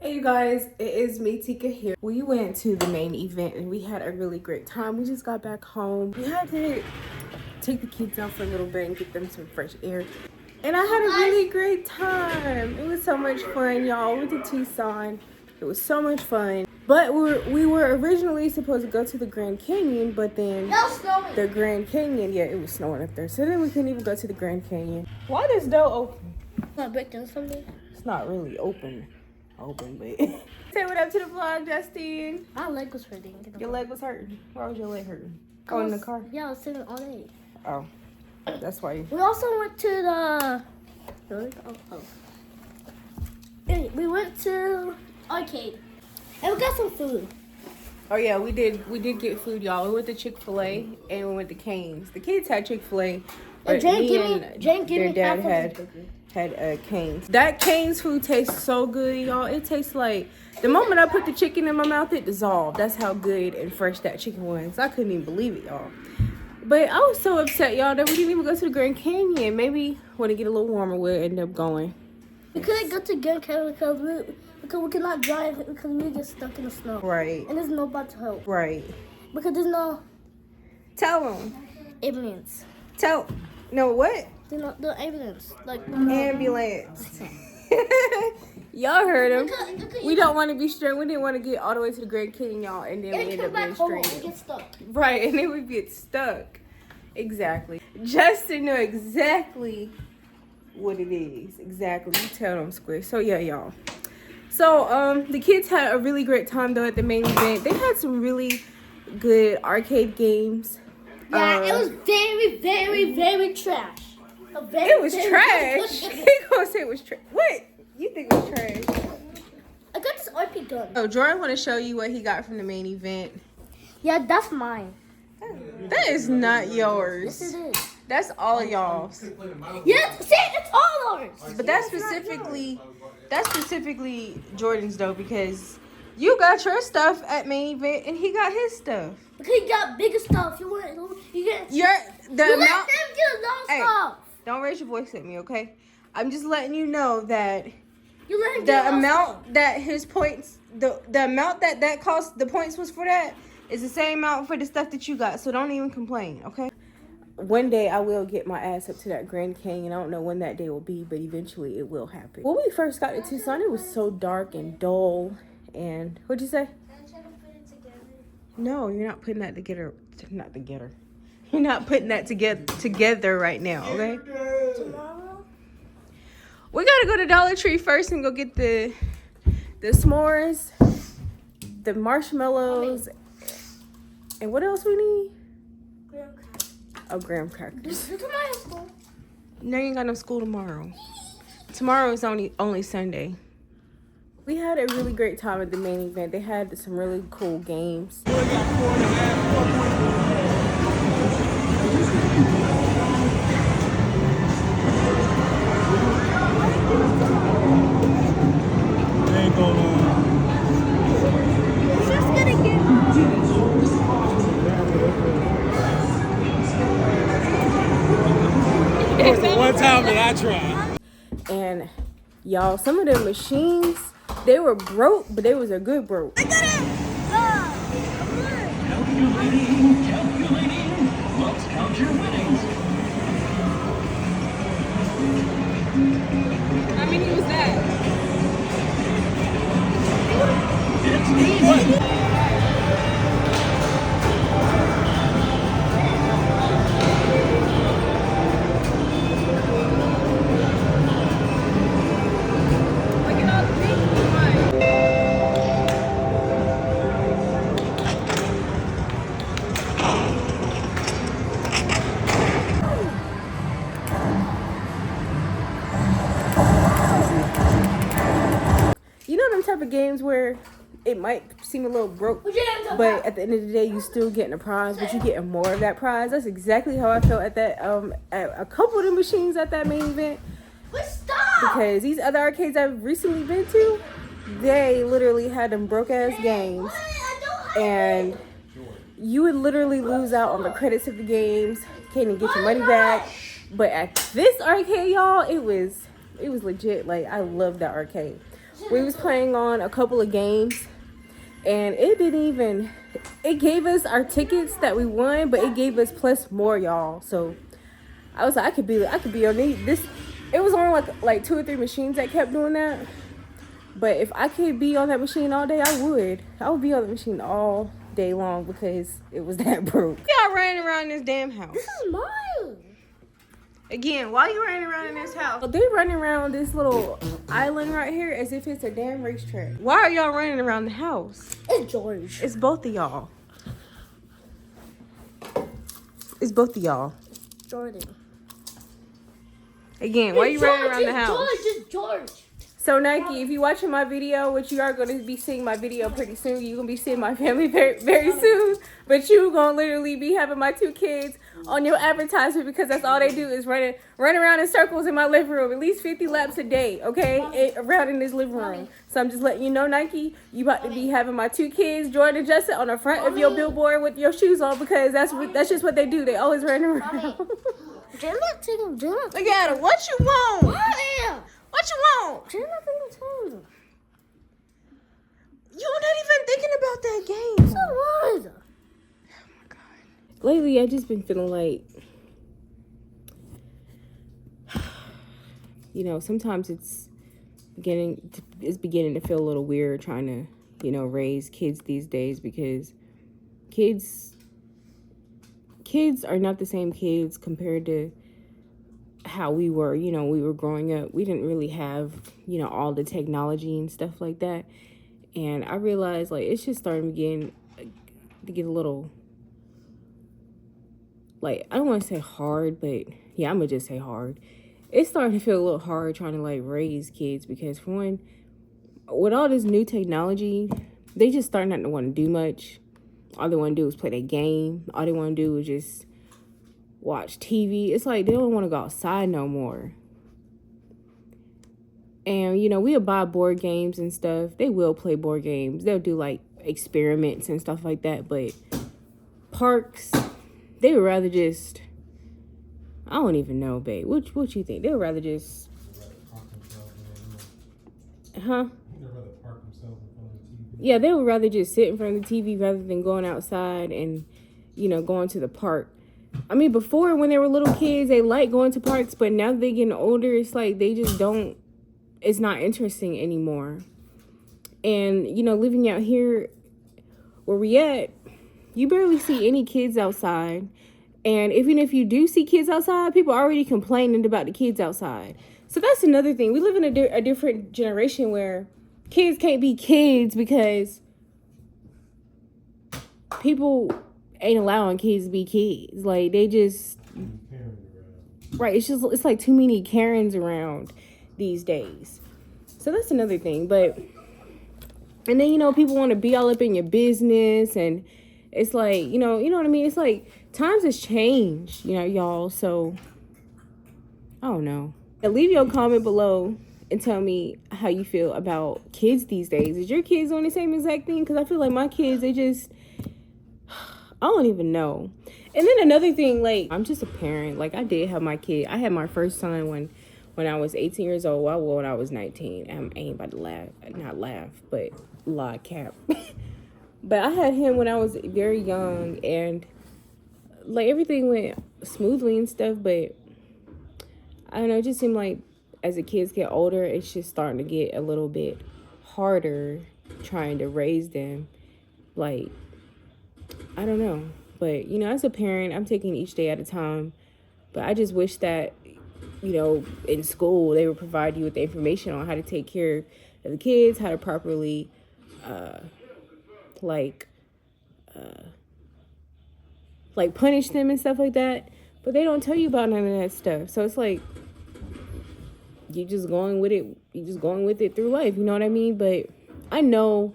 Hey you guys, it is me, Tika here. We went to the main event and we had a really great time. We just got back home. We had to take the kids out for a little bit and get them some fresh air. And I had a really great time. It was so much fun, y'all. We went to Tucson. It was so much fun. But we were originally supposed to go to the Grand Canyon, but then the Grand Canyon, yeah, it was snowing up there. So then we couldn't even go to the Grand Canyon. Why this door open? Not breaking something? It's not really open, but say what up to the vlog, Justin. My leg was hurting. Your leg was hurting. Why was your leg hurting? Oh, in the car? Yeah, I was sitting all day. Oh, that's why. We also went to the. We went to arcade, and we got some food. Oh yeah, we did get food, y'all. We went to Chick-fil-A and we went to Cane's. The kids had Chick-fil-A, but their dad had Cane's. That Cane's food tastes so good, y'all. It tastes like the moment I put the chicken in my mouth, it dissolved. That's how good and fresh that chicken was. I couldn't even believe it, y'all. But I was so upset, y'all, that we didn't even go to the Grand Canyon. Maybe when it get a little warmer, we'll end up going. We couldn't go to Grand Canyon because we cannot drive because we get stuck in the snow. Right. And there's nobody to help. Right. Because there's no. Tell them. Ambulance. No, what? The ambulance. Ambulance. Y'all heard him. We don't want to be stranded. We didn't want to get all the way to the Grand Canyon, y'all, and then we end up being stranded. Get stuck. Right, and then we get stuck. Exactly. Justin know exactly what it is. Exactly. You tell them, Square. So yeah, y'all. So the kids had a really great time though at the main event. They had some really good arcade games. Yeah, it was very, very, very trash. It was trash. He gonna say it was trash. What? You think it was trash? I got this RP gun. So Jordan want to show you what he got from the main event. Yeah, that's mine. That is not yours. Yes, it is. That's all y'all's. Yes, see, it's all ours. But that's specifically Jordan's though, because you got your stuff at main event and he got his stuff. Because he got bigger stuff. You get. The amount. Let them get a stuff. Don't raise your voice at me, okay? I'm just letting you know that You let him the get amount that his points, the amount that cost, the points was for that is the same amount for the stuff that you got. So don't even complain, okay? One day I will get my ass up to that Grand Canyon. I don't know when that day will be, but eventually it will happen. When we first got to Tucson, it was so dark and dull. And what'd you say? No, you're not putting that together. Not together. You're not putting that together right now, okay? Tomorrow? We gotta go to Dollar Tree first and go get the s'mores, the marshmallows, and what else we need? Graham crackers. Oh, graham crackers. Do tomorrow school. No, you ain't got no school tomorrow. Tomorrow is only Sunday. We had a really great time at the main event. They had some really cool games. One time that I tried. And y'all, some of the machines, they were broke, but they was a good broke. I got it! Calculating. Let's count your winnings. How many was that? It's easy. You know them type of games where it might seem a little broke, but at the end of the day, you still getting a prize, but you getting more of that prize. That's exactly how I felt at that at a couple of the machines at that main event. Because these other arcades I've recently been to, they literally had them broke ass games, and you would literally lose out on the credits of the games. Can't even get your money back. But at this arcade, y'all, it was legit. Like, I love that arcade. We was playing on a couple of games, and it gave us our tickets that we won, but it gave us plus more, y'all. So I was like, I could be on this. It was only like 2 or 3 machines that kept doing that. But if I could be on that machine all day, I would. I would be on the machine all day long because it was that broke. Y'all running around this damn house. This is mine. Again, why you running around in this house? They running around this little island right here as if it's a damn racetrack. Why are y'all running around the house? It's George. It's both of y'all. It's both of y'all. Jordan. Again, why you running around the house? George, it's George. So Nike, if you're watching my video, which you are going to be seeing my video pretty soon, you're going to be seeing my family very, very soon. But you going to literally be having my 2 kids on your advertisement because that's all they do is run around in circles in my living room, at least 50 laps a day, okay, around in this living room. So I'm just letting you know, Nike, you about to be having my 2 kids, Jordan and Justin, on the front of your billboard with your shoes on because that's just what they do. They always run around. Look at her. What you want? What you want? You're not even thinking about that game. So what? Oh my God. Lately, I've just been feeling like, sometimes it's beginning to feel a little weird trying to, raise kids these days because kids are not the same kids compared to how we were, we were growing up. We didn't really have, all the technology and stuff like that. And I realized like it's just starting to get a little, like, I don't want to say hard, but yeah, I'm gonna just say hard. It's starting to feel a little hard trying to like raise kids because for one, with all this new technology, they just start not to want to do much. All they want to do is play their game. All they want to do is just watch TV. It's like they don't want to go outside no more. And, we'll buy board games and stuff. They will play board games. They'll do, like, experiments and stuff like that. But parks, they would rather just... I don't even know, babe. What you think? They would rather just... Huh? Yeah, they would rather just sit in front of the TV rather than going outside and, going to the park. I mean, before, when they were little kids, they liked going to parks. But now that they're getting older, it's like they just don't... It's not interesting anymore. And, living out here where we at, you barely see any kids outside. And even if you do see kids outside, people are already complaining about the kids outside. So that's another thing. We live in a different generation where kids can't be kids because people ain't allowing kids to be kids. Like, they just... Right, it's like too many Karens around these days. So that's another thing. But and then people want to be all up in your business, and it's like you know what I mean. It's like times has changed, y'all. So I don't know. And leave your comment below and tell me how you feel about kids these days. Is your kids doing the same exact thing? Because I feel like my kids, they just I don't even know. And then another thing, like, I'm just a parent. Like, I did have my kid. I had my first son when I was 18 years old. Well, when I was 19. I ain't about to laugh. Not laugh, but lie cap. But I had him when I was very young. And, like, everything went smoothly and stuff. But, I don't know. It just seemed like as the kids get older, it's just starting to get a little bit harder trying to raise them. Like, I don't know. But, as a parent, I'm taking each day at a time. But I just wish that, in school, they would provide you with the information on how to take care of the kids, how to properly, punish them and stuff like that. But they don't tell you about none of that stuff. So it's like, you're just going with it. You're just going with it through life. You know what I mean? But I know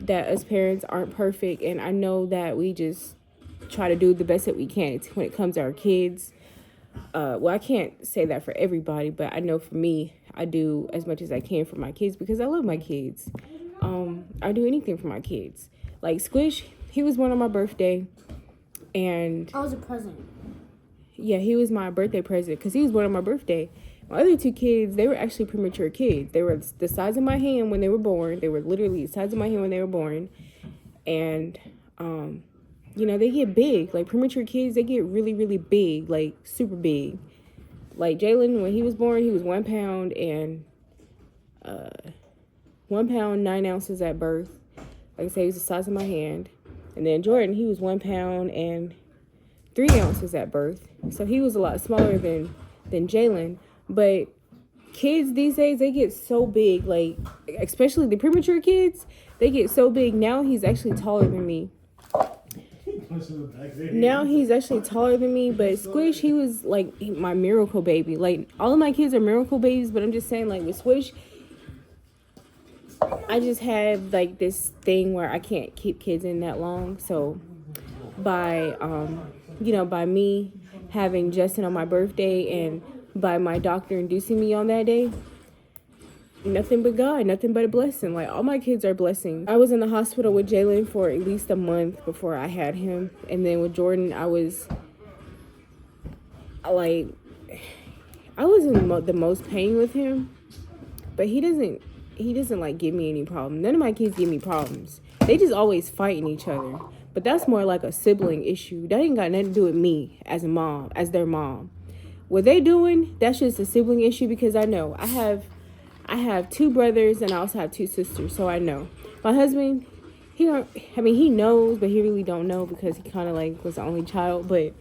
that us parents aren't perfect. And I know that we just try to do the best that we can when it comes to our kids. Well, I can't say that for everybody, but I know for me, I do as much as I can for my kids because I love my kids. I do anything for my kids. Like Squish, he was born on my birthday, and I was a present. Yeah, he was my birthday present because he was born on my birthday. My other two kids, they were actually premature kids. They were the size of my hand when they were born. They were literally the size of my hand when they were born. And, you know, they get big. Like, premature kids, they get really, really big, like, super big. Like, Jalen, when he was born, he was 1 pound and 1 pound, 9 ounces at birth. Like I say, he was the size of my hand. And then Jordan, he was 1 pound and 3 ounces at birth. So he was a lot smaller than Jalen. But kids these days, they get so big. Like, especially the premature kids, they get so big. Now he's actually taller than me. But Squish, he was like my miracle baby. Like, all of my kids are miracle babies, but I'm just saying, like, with Squish, I just have like this thing where I can't keep kids in that long. So by by me having Justin on my birthday and by my doctor inducing me on that day, nothing but God, nothing but a blessing. Like, all my kids are blessings. I was in the hospital with Jalen for at least a month before I had him. And then with Jordan, I was in the most pain with him. But he doesn't like give me any problems. None of my kids give me problems. They just always fighting each other. But that's more like a sibling issue. That ain't got nothing to do with me as a mom, as their mom. What they doing, that's just a sibling issue, because I know I have 2 brothers and I also have 2 sisters, so I know. My husband, he knows, but he really don't know because he kind of like was the only child. But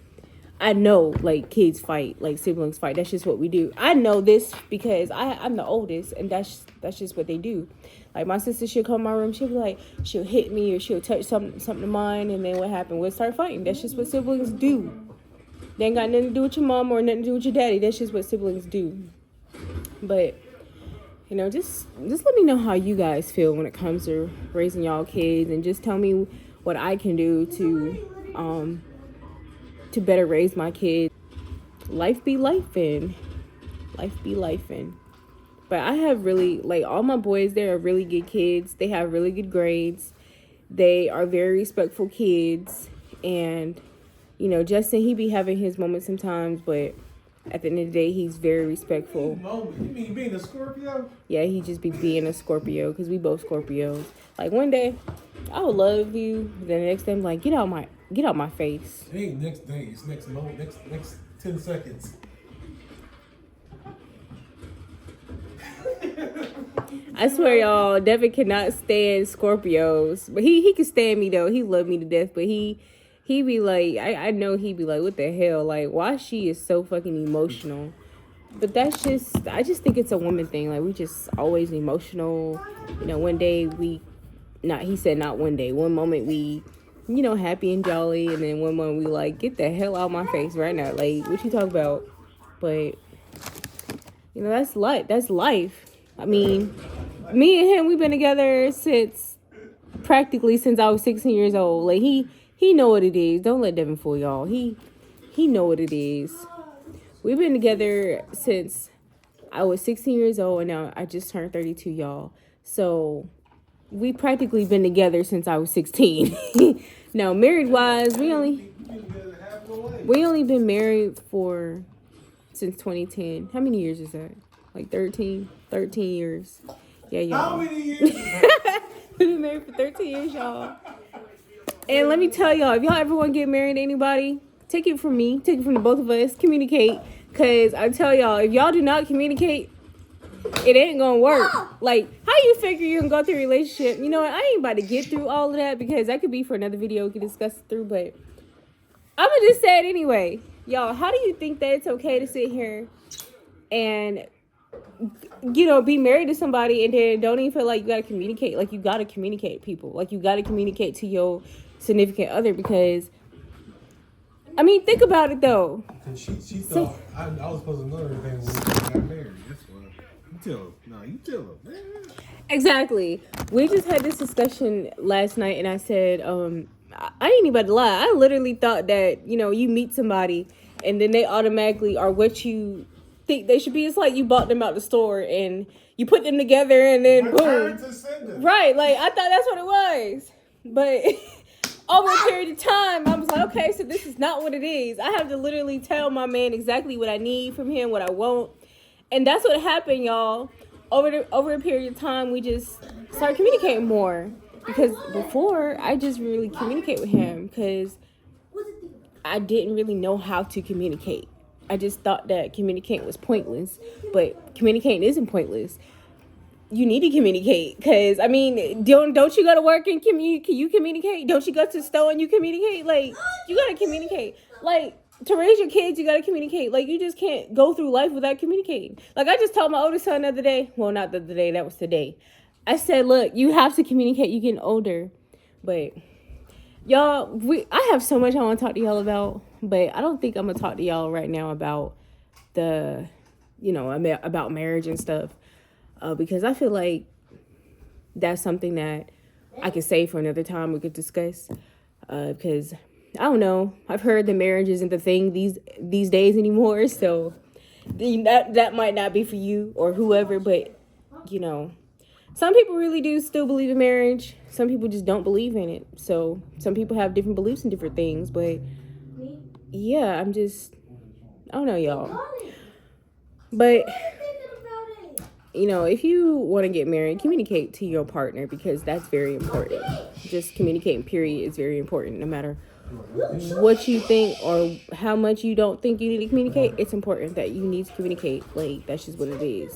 I know, like, kids fight, like siblings fight. That's just what we do. I know this because I'm the oldest, and that's just what they do. Like, my sister, she'll come in my room, she'll hit me or she'll touch something of mine, and then what happened? We'll start fighting. That's just what siblings do. They ain't got nothing to do with your mom or nothing to do with your daddy. That's just what siblings do. But, you know, just let me know how you guys feel when it comes to raising y'all kids, and just tell me what I can do to better raise my kids. Life be lifing. But I have really, like, all my boys, they are really good kids. They have really good grades. They are very respectful kids. And, you know, Justin, he be having his moments sometimes, but at the end of the day, he's very respectful. You mean being a Scorpio? Yeah, he just be being a Scorpio, because we both Scorpios. Like, one day, I would love you. Then the next day, I'm like, get out my face. It ain't next day. It's next moment. Next 10 seconds. I swear, y'all, Devin cannot stand Scorpios. But he can stand me, though. He loved me to death. But he be like, I know he be like, what the hell? Like, why she is so fucking emotional? But I just think it's a woman thing. Like, we just always emotional. You know, one day not one day. One moment we, you know, happy and jolly. And then one moment we like, get the hell out of my face right now. Like, what you talk about? But, you know, that's life. I mean, me and him, we've been together since I was 16 years old. Like, he know what it is. Don't let Devin fool y'all. He know what it is. We've been together since I was 16 years old, and now I just turned 32, y'all. So we practically been together since I was 16. Now, married wise, we only been married since 2010. How many years is that? Like 13 years. Yeah, y'all. How many years? We've been married for 13 years, y'all. And let me tell y'all, if y'all ever want to get married to anybody, take it from me. Take it from the both of us. Communicate. Because I tell y'all, if y'all do not communicate, it ain't going to work. Like, how you figure you can go through a relationship? You know what? I ain't about to get through all of that, because that could be for another video we can discuss it through. But I'm going to just say it anyway. Y'all, how do you think that it's okay to sit here and, you know, be married to somebody and then don't even feel like you got to communicate? Like, you got to communicate, people. Like, you got to communicate to your significant other, because, I mean, think about it, though. She thought I was supposed to know everything when we got married. That's why. You tell her. Man. Exactly. We just had this discussion last night, and I said, I ain't even about to lie. I literally thought that, you know, you meet somebody and then they automatically are what you think they should be. It's like you bought them out the store and you put them together and then boom. Right, like I thought that's what it was. But over a period of time, I was like, okay, so this is not what it is. I have to literally tell my man exactly what I need from him, what I want. And that's what happened, y'all. Over a period of time, we just started communicating more. Because before, I just really communicate with him because I didn't really know how to communicate. I just thought that communicating was pointless, but communicating isn't pointless. You need to communicate because I mean, don't you go to work and you communicate? Don't you go to the store and you communicate? Like, you gotta communicate. Like, to raise your kids, you gotta communicate. Like, you just can't go through life without communicating. Like, I just told my oldest son the other day. Well, not the other day. That was today. I said, look, you have to communicate. You're getting older, but y'all, I have so much I want to talk to y'all about, but I don't think I'm gonna talk to y'all right now about about marriage and stuff, because I feel like that's something that I could save for another time we could discuss. Because I don't know, I've heard that marriage isn't the thing these days anymore, so that might not be for you or whoever, but some people really do still believe in marriage. Some people just don't believe in it. So some people have different beliefs in different things. But yeah, I don't know, y'all. But, if you want to get married, communicate to your partner because that's very important. Just communicating, period, is very important. No matter what you think or how much you don't think you need to communicate, it's important that you need to communicate. Like, that's just what it is.